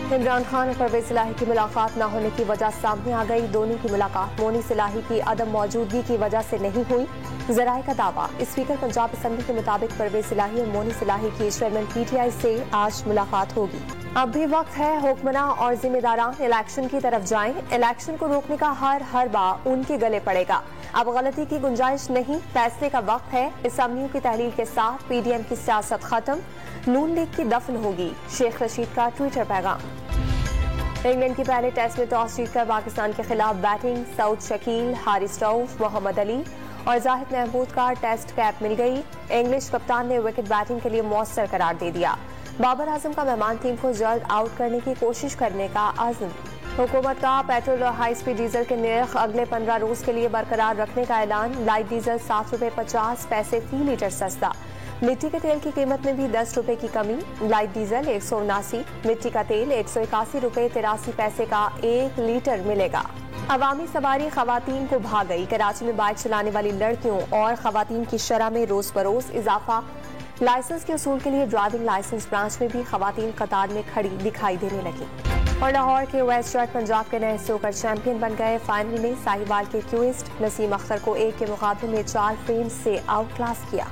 इमरान खान और परवेज इलाही की मुलाकात न होने की वजह सामने आ गई। दोनों की मुलाकात मोनीस इलाही की अदम मौजूदगी की वजह से नहीं हुई, जराए का दावा। स्पीकर पंजाब असम्बली के मुताबिक परवेज इलाही और मोनीस इलाही की चेयरमैन PTI से आज मुलाकात होगी। अब भी वक्त है हुक्मरान और जिम्मेदारान इलेक्शन की तरफ जाएं। इलेक्शन को रोकने का हर हरबा उनके गले पड़ेगा। अब गलती की गुंजाइश नहीं, फैसले का वक्त है। असम्बलियों की तहलील के साथ PDM की सियासत खत्म, नून लीग की दफन होगी। शेख रशीद का ट्विटर पैगाम। इंग्लैंड की पहले टेस्ट में टॉस जीतकर पाकिस्तान के खिलाफ बैटिंग। सऊद शकील, हारिस रऊफ, मोहम्मद अली और जाहिद महमूद का टेस्ट कैप मिल गई। इंग्लिश कप्तान ने विकेट बैटिंग के लिए मौसर करार दे दिया। बाबर आजम का मेहमान टीम को जल्द आउट करने की कोशिश करने का आज़म। हुकूमत का पेट्रोल और हाई स्पीड डीजल के नर्ख अगले 15 रोज के लिए बरकरार रखने का ऐलान। लाइट डीजल 7 रुपए 50 पैसे फी लीटर सस्ता। मिट्टी के तेल की कीमत में भी 10 रुपए की कमी। लाइट डीजल 179, मिट्टी का तेल 181 रुपए 83 पैसे का 1 लीटर मिलेगा। अवामी सवारी खवातीन को भा गई। कराची में बाइक चलाने वाली लड़कियों और खवातीन की शरह में रोज बरोज इजाफा। लाइसेंस के उसूल के लिए ड्राइविंग लाइसेंस ब्रांच में भी खवातीन कतार में खड़ी दिखाई देने लगी। और लाहौर के वेस्ट जट पंजाब के नए स्नूकर चैंपियन बन गए। फाइनल में साहिवाल के क्यूइस्ट नसीम अख्तर को 1 के मुकाबले में 4 फ्रेम से आउट क्लास किया।